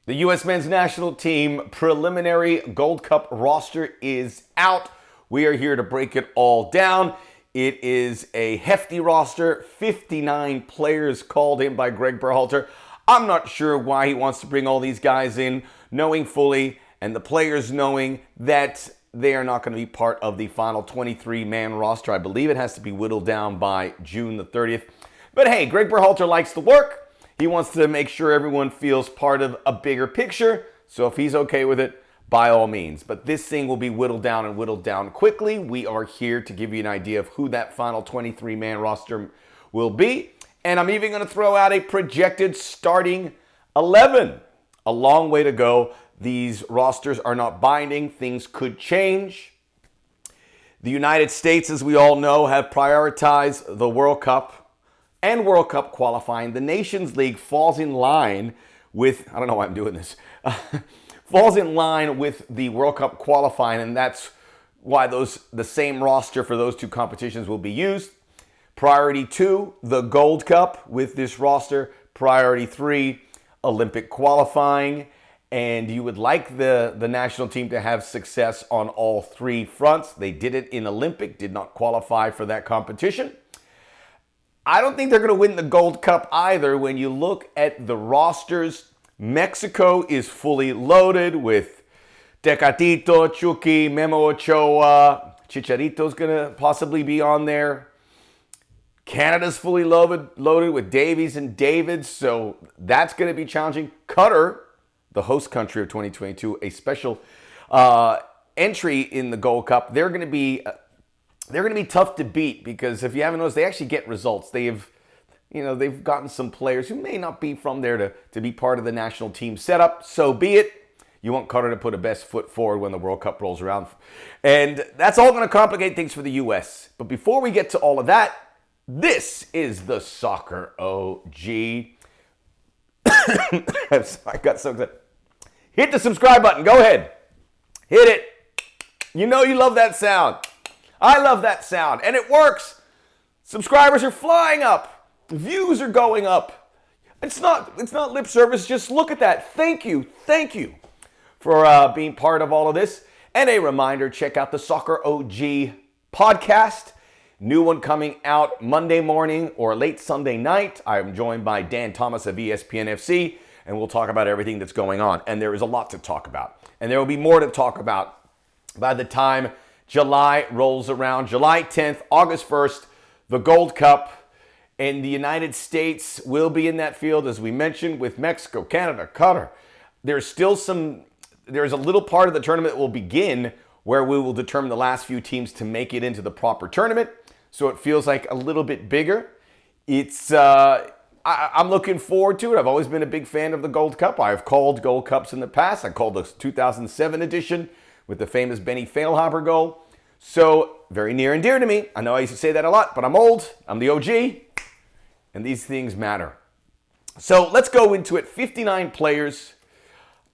The U.S. men's national team preliminary Gold Cup roster is out. We are here to break it all down. It is a hefty roster, 59 players called in by Greg Berhalter. I'm not sure why he wants to bring all these guys in, knowing fully, and the players knowing that they are not going to be part of the final 23-man roster. I believe it has to be whittled down by June the 30th. But hey, Greg Berhalter likes to work. He wants to make sure everyone feels part of a bigger picture. So if he's okay with it, by all means. But this thing will be whittled down and whittled down quickly. We are here to give you an idea of who that final 23-man roster will be. And I'm even going to throw out a projected starting 11. A long way to go. These rosters are not binding. Things could change. The United States, as we all know, have prioritized the World Cup and World Cup qualifying. The Nations League falls in line with, I don't know why I'm doing this, falls in line with the World Cup qualifying, and that's why the same roster for those two competitions will be used. Priority 2, the Gold Cup with this roster. Priority 3, Olympic qualifying. And you would like the national team to have success on all three fronts. They did it in Olympic, did not qualify for that competition. I don't think they're going to win the Gold Cup either. When you look at the rosters, Mexico is fully loaded with Tecatito, Chucky, Memo Ochoa. Chicharito's going to possibly be on there. Canada's fully loaded with Davies and David, so that's going to be challenging. Qatar, the host country of 2022, a special entry in the Gold Cup. They're going to be tough to beat because if you haven't noticed, they actually get results. They've gotten some players who may not be from there to be part of the national team setup. So be it. You want Qatar to put a best foot forward when the World Cup rolls around. And that's all going to complicate things for the U.S. But before we get to all of that, this is the Soccer OG. I got so excited. Hit the subscribe button. Go ahead. Hit it. You know you love that sound. I love that sound, and it works. Subscribers are flying up. Views are going up. It's not lip service. Just look at that. Thank you for being part of all of this. And a reminder, check out the Soccer OG podcast. New one coming out Monday morning or late Sunday night. I'm joined by Dan Thomas of ESPN FC, and we'll talk about everything that's going on. And there is a lot to talk about. And there will be more to talk about by the time July rolls around. July 10th, August 1st, the Gold Cup, and the United States will be in that field, as we mentioned, with Mexico, Canada, Qatar. There's a little part of the tournament that will begin where we will determine the last few teams to make it into the proper tournament. So it feels like a little bit bigger. I'm looking forward to it. I've always been a big fan of the Gold Cup. I've called Gold Cups in the past. I called the 2007 edition with the famous Benny Feilhaber goal. So, very near and dear to me. I know I used to say that a lot, but I'm old. I'm the OG. And these things matter. So, let's go into it. 59 players.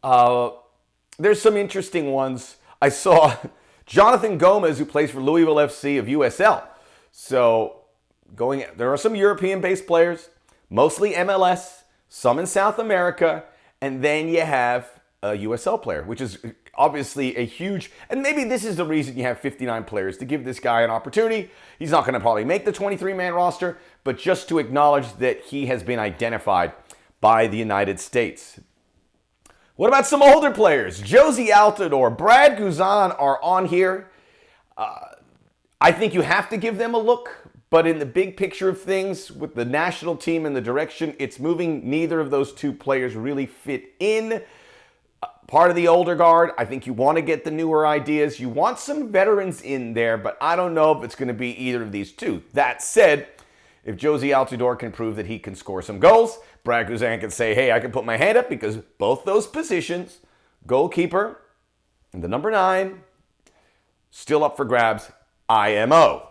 There's some interesting ones. I saw Jonathan Gomez, who plays for Louisville FC of USL. So, there are some European-based players, mostly MLS, some in South America, and then you have a USL player, which is obviously a huge, and maybe this is the reason you have 59 players, to give this guy an opportunity. He's not going to probably make the 23-man roster, but just to acknowledge that he has been identified by the United States. What about some older players? Jozy Altidore, Brad Guzan are on here. I think you have to give them a look, but in the big picture of things, with the national team and the direction it's moving, neither of those two players really fit in. Part of the older guard, I think you want to get the newer ideas. You want some veterans in there, but I don't know if it's going to be either of these two. That said, if Jozy Altidore can prove that he can score some goals, Brad Guzan can say, hey, I can put my hand up, because both those positions, goalkeeper and the number 9, still up for grabs, IMO.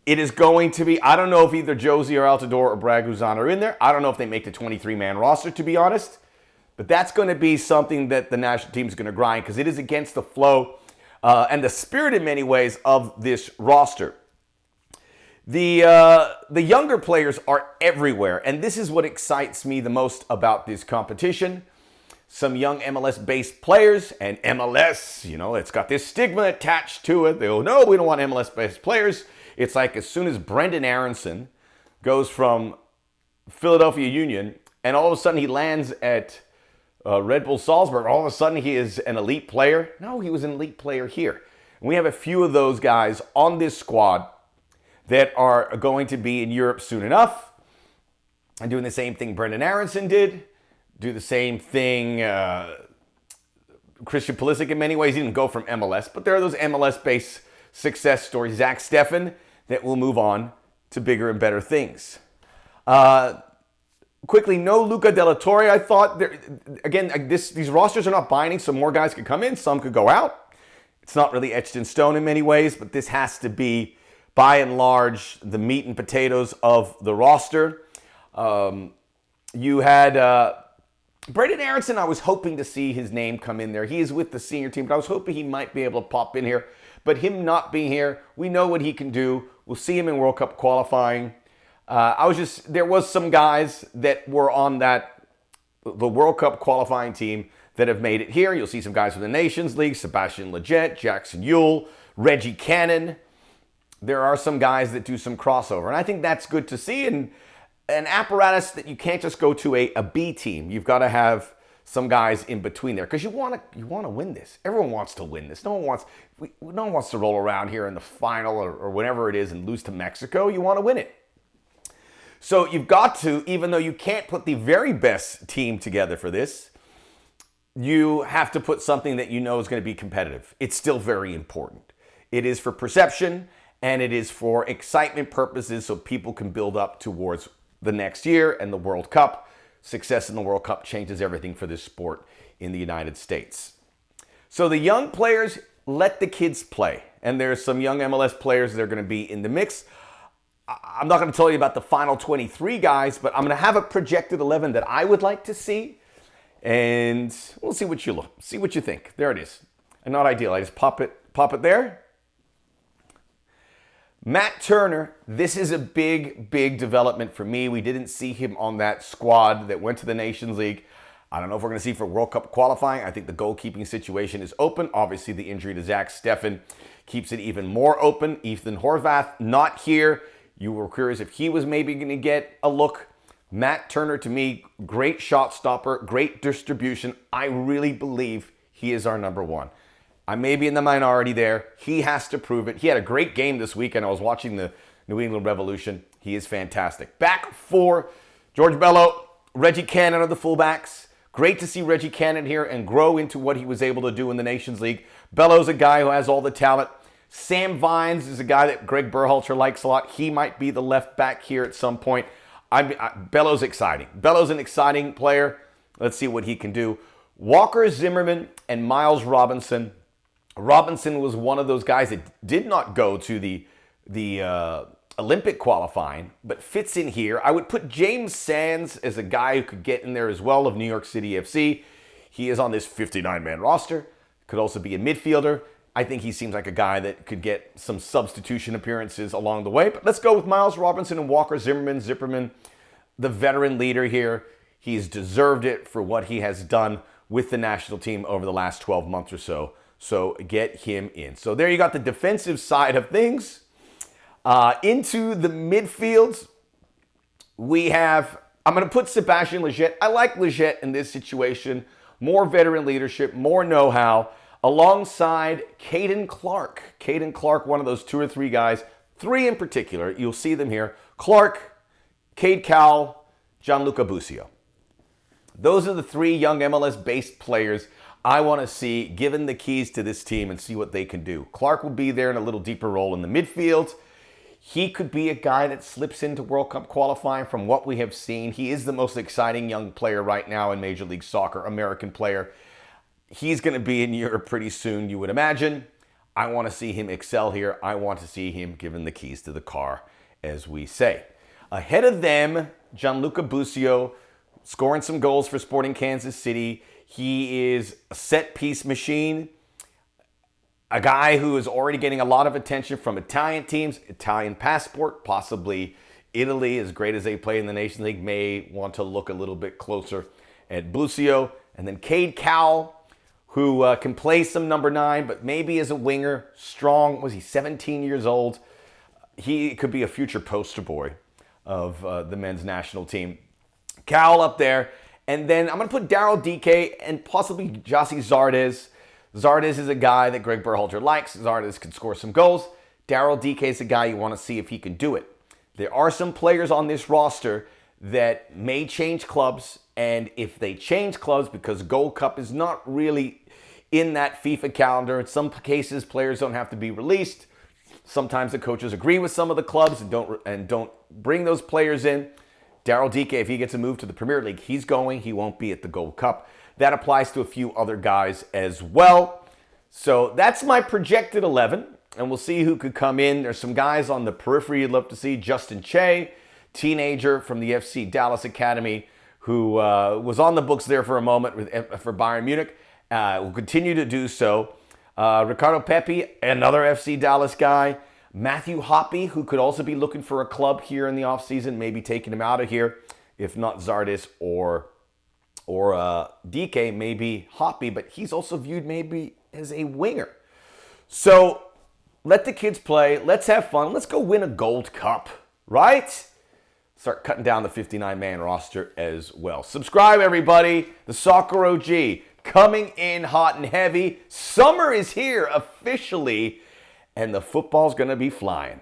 It is going to be, I don't know if either Jozy or Altidore or Brad Guzan are in there. I don't know if they make the 23-man roster, to be honest. But that's going to be something that the national team is going to grind, because it is against the flow and the spirit in many ways of this roster. The younger players are everywhere, and this is what excites me the most about this competition. some young MLS-based players, and MLS, it's got this stigma attached to it. They go, no, we don't want MLS-based players. It's like as soon as Brendan Aronson goes from Philadelphia Union and all of a sudden he lands at Red Bull Salzburg, all of a sudden he is an elite player. No, he was an elite player here. And we have a few of those guys on this squad that are going to be in Europe soon enough and doing the same thing Brendan Aronson did. Do the same thing. Christian Pulisic, in many ways, he didn't go from MLS, but there are those MLS-based success stories. Zach Steffen that will move on to bigger and better things. Quickly, no Luca De La Torre. I thought, these rosters are not binding, so more guys could come in, some could go out. It's not really etched in stone in many ways, but this has to be, by and large, the meat and potatoes of the roster. You had Brendan Aronson. I was hoping to see his name come in there. He is with the senior team, but I was hoping he might be able to pop in here. But him not being here, we know what he can do. We'll see him in World Cup qualifying. There was some guys that were on the World Cup qualifying team that have made it here. You'll see some guys from the Nations League, Sebastian Lletget, Jackson Yueill, Reggie Cannon. There are some guys that do some crossover, and I think that's good to see. And an apparatus that you can't just go to a B team. You've got to have some guys in between there because you want to win this. Everyone wants to win this. No one wants to roll around here in the final or whenever it is and lose to Mexico. You want to win it. So you've got to, even though you can't put the very best team together for this, you have to put something that you know is going to be competitive. It's still very important. It is for perception and it is for excitement purposes so people can build up towards the next year and the World Cup. Success in the World Cup changes everything for this sport in the United States. So the young players, let the kids play. And there's some young MLS players that are going to be in the mix. I'm not going to tell you about the final 23 guys, but I'm going to have a projected 11 that I would like to see. And we'll see what you think. There it is. And not ideal. I just pop it there. Matt Turner, this is a big, big development for me. We didn't see him on that squad that went to the Nations League. I don't know if we're going to see for World Cup qualifying. I think the goalkeeping situation is open. Obviously, the injury to Zach Steffen keeps it even more open. Ethan Horvath, not here. You were curious if he was maybe going to get a look. Matt Turner, to me, great shot stopper, great distribution. I really believe he is our number one. I may be in the minority there. He has to prove it. He had a great game this week, and I was watching the New England Revolution. He is fantastic. Back four, George Bello, Reggie Cannon are the fullbacks. Great to see Reggie Cannon here and grow into what he was able to do in the Nations League. Bello's a guy who has all the talent. Sam Vines is a guy that Greg Berhalter likes a lot. He might be the left back here at some point. Bello's exciting. Bello's an exciting player. Let's see what he can do. Walker Zimmerman and Miles Robinson. Robinson was one of those guys that did not go to the Olympic qualifying, but fits in here. I would put James Sands as a guy who could get in there as well of New York City FC. He is on this 59-man roster. Could also be a midfielder. I think he seems like a guy that could get some substitution appearances along the way. But let's go with Miles Robinson and Walker Zimmerman. Zimmerman, the veteran leader here. He's deserved it for what he has done with the national team over the last 12 months or so. So get him in. So there you got the defensive side of things. Into the midfields, I'm going to put Sebastian Lletget. I like Lletget in this situation. More veteran leadership, more know-how, alongside Caden Clark. Caden Clark, one of those two or three guys, three in particular. You'll see them here. Clark, Cade Cowell, Gianluca Busio. Those are the three young MLS-based players I want to see given the keys to this team and see what they can do. Clark will be there in a little deeper role in the midfield. He could be a guy that slips into World Cup qualifying from what we have seen. He is the most exciting young player right now in Major League Soccer, American player. He's going to be in Europe pretty soon, you would imagine. I want to see him excel here. I want to see him given the keys to the car, as we say. Ahead of them, Gianluca Busio, scoring some goals for Sporting Kansas City. He is a set-piece machine, a guy who is already getting a lot of attention from Italian teams, Italian passport, possibly Italy, as great as they play in the Nations League, may want to look a little bit closer at Busio. And then Cade Cowell, who can play some number 9, but maybe as a winger, strong. Was he 17 years old? He could be a future poster boy of the men's national team. Cowell up there. And then I'm going to put Daryl DK and possibly Jossie Zardes. Zardes is a guy that Greg Berhalter likes. Zardes can score some goals. Daryl DK is a guy you want to see if he can do it. There are some players on this roster that may change clubs, and if they change clubs, because Gold Cup is not really in that FIFA calendar, in some cases players don't have to be released. Sometimes the coaches agree with some of the clubs and don't bring those players in. Daryl DK, if he gets a move to the Premier League, he's going. He won't be at the Gold Cup. That applies to a few other guys as well. So that's my projected 11, and we'll see who could come in. There's some guys on the periphery you'd love to see. Justin Che, teenager from the FC Dallas Academy, who was on the books there for a moment for Bayern Munich, will continue to do so. Ricardo Pepi, another FC Dallas guy. Matthew Hoppe, who could also be looking for a club here in the offseason, maybe taking him out of here. If not Zardes or DK, maybe Hoppe, but he's also viewed maybe as a winger. So let the kids play. Let's have fun. Let's go win a Gold Cup, right? Start cutting down the 59-man roster as well. Subscribe, everybody. The Soccer OG coming in hot and heavy. Summer is here officially, and the football's going to be flying.